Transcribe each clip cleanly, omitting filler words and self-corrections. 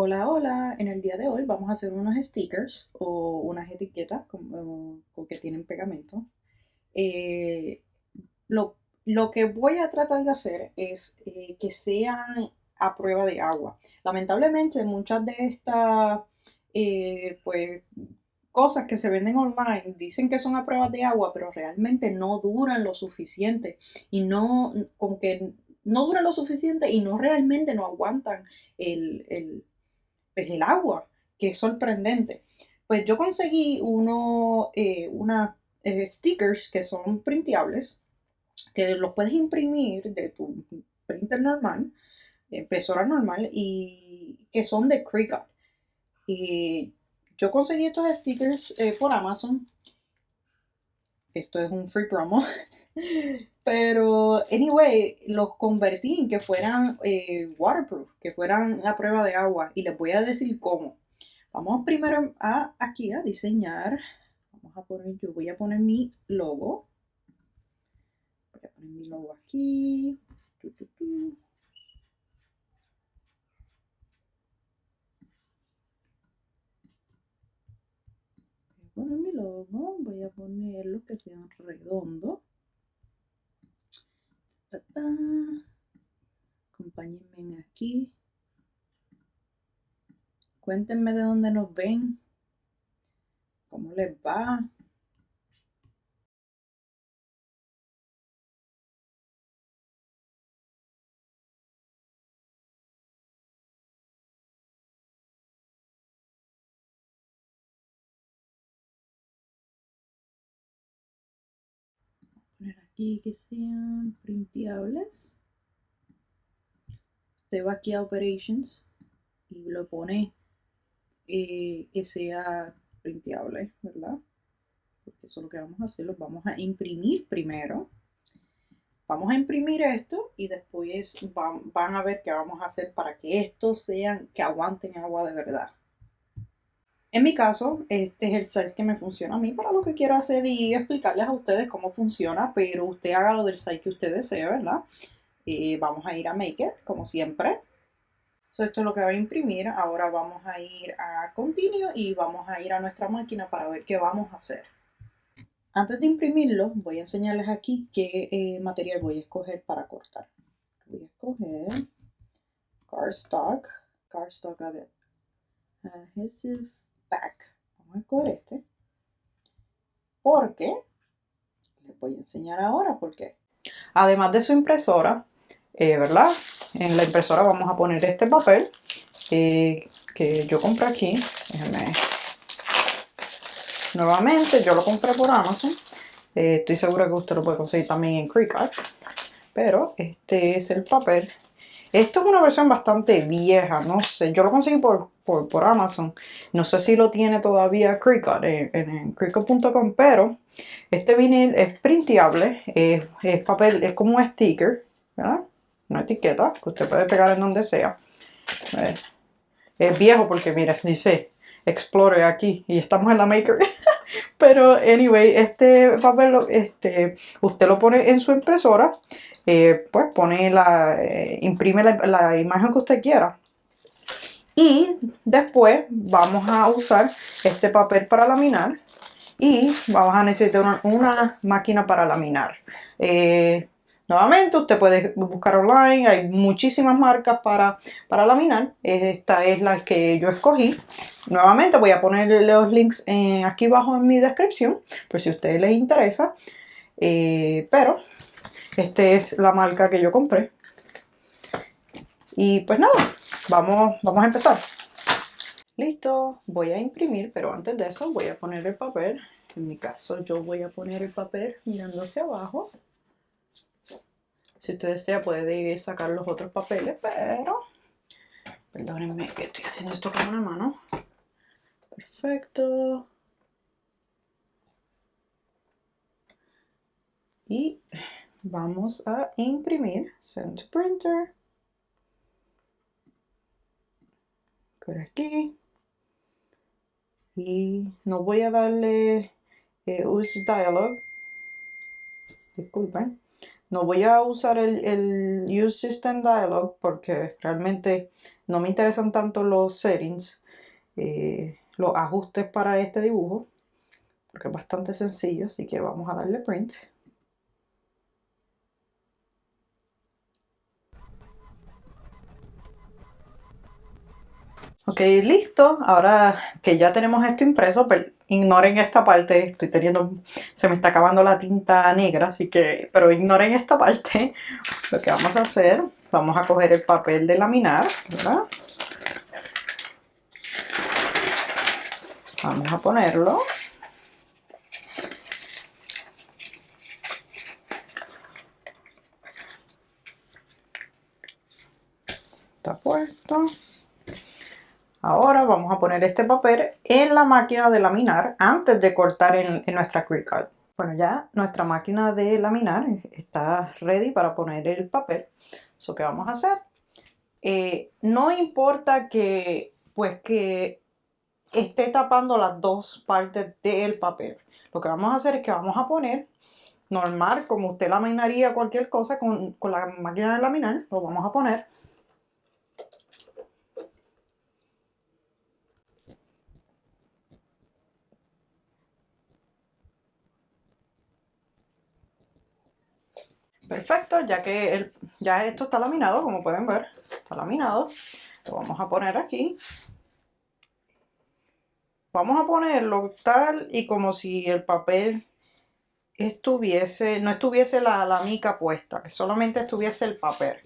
Hola, hola. En el día de hoy vamos a hacer unos stickers o unas etiquetas con que tienen pegamento. Eh, lo, lo que voy a tratar de hacer es que sean a prueba de agua. Lamentablemente, muchas de estas pues, cosas que se venden online dicen que son a prueba de agua, pero realmente no duran lo suficiente y no, como que no duran lo suficiente y no realmente no aguantan pues, el agua, que es sorprendente. Pues yo conseguí unas stickers que son printables, que los puedes imprimir de tu printer normal, impresora normal, y que son de Cricut. Y yo conseguí estos stickers por Amazon. Esto es un free promo. Pero, anyway, los convertí en que fueran waterproof, que fueran a prueba de agua. Y les voy a decir cómo. Vamos primero aquí a diseñar. Yo voy a poner mi logo. Voy a poner mi logo aquí. Tu, tu, tu. Voy a poner mi logo. Voy a ponerlo que sean redondos. Ta, ta. Acompáñenme aquí. Cuéntenme de dónde nos ven. ¿Cómo les va? Poner aquí que sean printables. Usted va aquí a Operations y lo pone que sea printable, ¿verdad? Porque eso es lo que vamos a hacer, los vamos a imprimir primero. Vamos a imprimir esto y después van a ver qué vamos a hacer para que estos sean, que aguanten agua de verdad. En mi caso, este es el size que me funciona a mí para lo que quiero hacer y explicarles a ustedes cómo funciona, pero usted haga lo del size que usted desee, ¿verdad? Vamos a ir a Maker, como siempre. Esto es lo que va a imprimir. Ahora vamos a ir a Continue y vamos a ir a nuestra máquina para ver qué vamos a hacer. Antes de imprimirlo, voy a enseñarles aquí qué material voy a escoger para cortar. Voy a escoger cardstock adhesive back. Vamos a escoger este porque les voy a enseñar ahora por qué. Además de su impresora, ¿verdad? En la impresora vamos a poner este papel que yo compré aquí. Déjenme. Nuevamente, yo lo compré por Amazon. Estoy segura que usted lo puede conseguir también en Cricut. Pero este es el papel. Esto es una versión bastante vieja, no sé. Yo lo conseguí por Amazon. No sé si lo tiene todavía Cricut en Cricut.com, pero este vinil es printable. Es papel, es como un sticker, ¿verdad? Una etiqueta que usted puede pegar en donde sea. Es viejo porque, mira, dice Explorer aquí y estamos en la Maker. Pero, anyway, este papel, usted lo pone en su impresora, pues imprime la imagen que usted quiera. Y después vamos a usar este papel para laminar y vamos a necesitar una máquina para laminar. Nuevamente, usted puede buscar online, hay muchísimas marcas para laminar. Esta es la que yo escogí. Nuevamente voy a poner los links aquí abajo en mi descripción, por si a ustedes les interesa. Pero esta es la marca que yo compré. Y pues nada, vamos a empezar. Listo, voy a imprimir, pero antes de eso voy a poner el papel. En mi caso, yo voy a poner el papel mirando hacia abajo. Si usted desea, puede sacar los otros papeles, pero perdónenme que estoy haciendo esto con una mano. Perfecto. Y vamos a imprimir. Send to printer. Por aquí. Y no voy a darle use dialog. Disculpen. No voy a usar el Use System Dialog porque realmente no me interesan tanto los settings, los ajustes para este dibujo, porque es bastante sencillo, así que vamos a darle print. Ok, listo. Ahora que ya tenemos esto impreso, pues ignoren esta parte. Se me está acabando la tinta negra, así que, pero ignoren esta parte. Lo que vamos a hacer, vamos a coger el papel de laminar, ¿verdad? Vamos a ponerlo. Está puesto. Ahora vamos a poner este papel en la máquina de laminar antes de cortar en nuestra Cricut. Bueno, ya nuestra máquina de laminar está ready para poner el papel. Eso que vamos a hacer. No importa que, pues, que esté tapando las dos partes del papel. Lo que vamos a hacer es que vamos a poner normal, como usted laminaría cualquier cosa con la máquina de laminar, lo vamos a poner. Perfecto, ya esto está laminado, como pueden ver, está laminado. Lo vamos a poner aquí. Vamos a ponerlo tal y como si el papel no estuviese la mica puesta, que solamente estuviese el papel.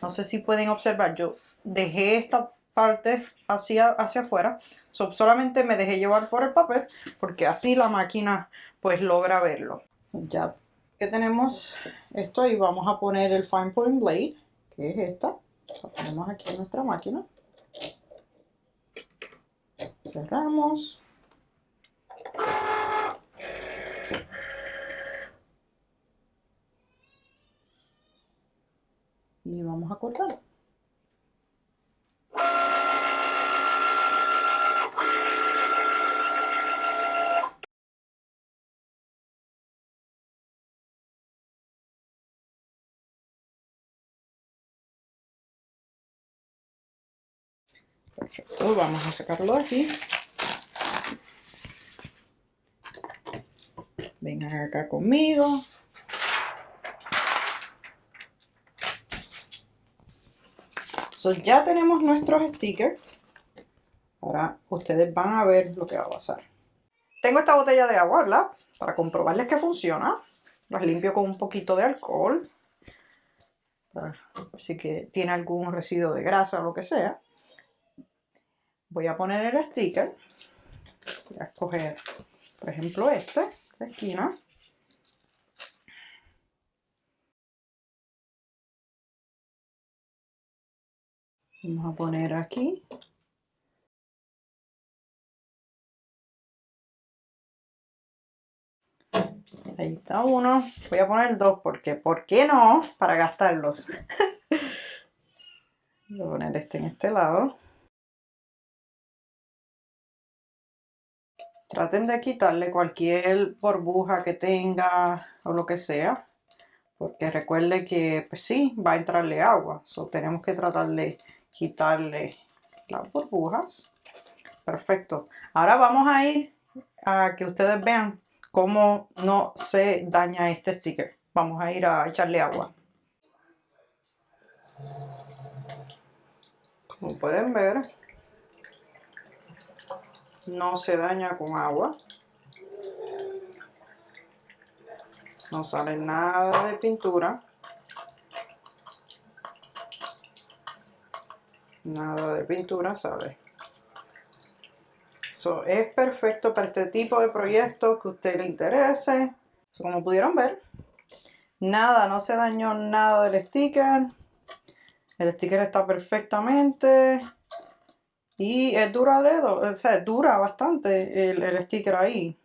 No sé si pueden observar, yo dejé esta parte hacia afuera, solamente me dejé llevar por el papel, porque así la máquina pues logra verlo. Ya que tenemos esto ahí, vamos a poner el Fine Point Blade, que es esta. La ponemos aquí en nuestra máquina. Cerramos. Y vamos a cortar. Perfecto, vamos a sacarlo de aquí. Vengan acá conmigo. So, ya tenemos nuestros stickers. Ahora ustedes van a ver lo que va a pasar. Tengo esta botella de agua, ¿verdad? Para comprobarles que funciona. Las limpio con un poquito de alcohol. Así que tiene algún residuo de grasa o lo que sea. Voy a poner el sticker. Voy a escoger, por ejemplo, esta esquina. Vamos a poner aquí. Ahí está uno. Voy a poner dos porque, ¿por qué no? Para gastarlos. Voy a poner este en este lado. Traten de quitarle cualquier burbuja que tenga o lo que sea. Porque recuerde que, pues sí, va a entrarle agua. So, tenemos que tratar de quitarle las burbujas. Perfecto. Ahora vamos a ir a que ustedes vean cómo no se daña este sticker. Vamos a ir a echarle agua. Como pueden ver, no se daña con agua. No sale nada de pintura. Nada de pintura sale. So, es perfecto para este tipo de proyectos que a usted le interese. So, como pudieron ver, nada, no se dañó nada del sticker. El sticker está perfectamente. Y es duradero, o sea, dura bastante el sticker ahí.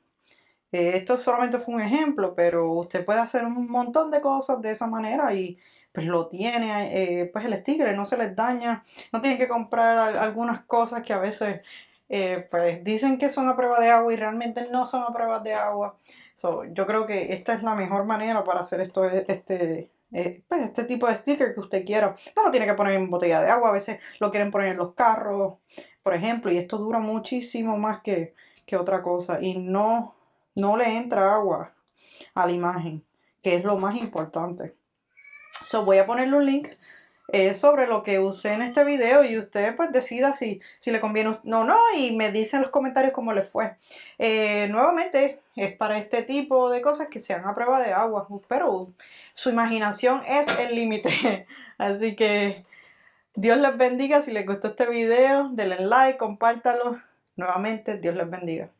Esto solamente fue un ejemplo, pero usted puede hacer un montón de cosas de esa manera y pues lo tiene, pues el sticker no se les daña. No tienen que comprar algunas cosas que a veces pues dicen que son a prueba de agua y realmente no son a prueba de agua. So, yo creo que esta es la mejor manera para hacer esto, pues este tipo de sticker que usted quiera. No lo tiene que poner en botella de agua, a veces lo quieren poner en los carros, por ejemplo, y esto dura muchísimo más que otra cosa y no le entra agua a la imagen, que es lo más importante. So, voy a ponerle un link sobre lo que usé en este video y usted pues decida si le conviene o no y me dice en los comentarios cómo le fue. Nuevamente es para este tipo de cosas que sean a prueba de agua, pero su imaginación es el límite. Así que Dios les bendiga. Si les gustó este video, denle like, compártalo. Nuevamente, Dios les bendiga.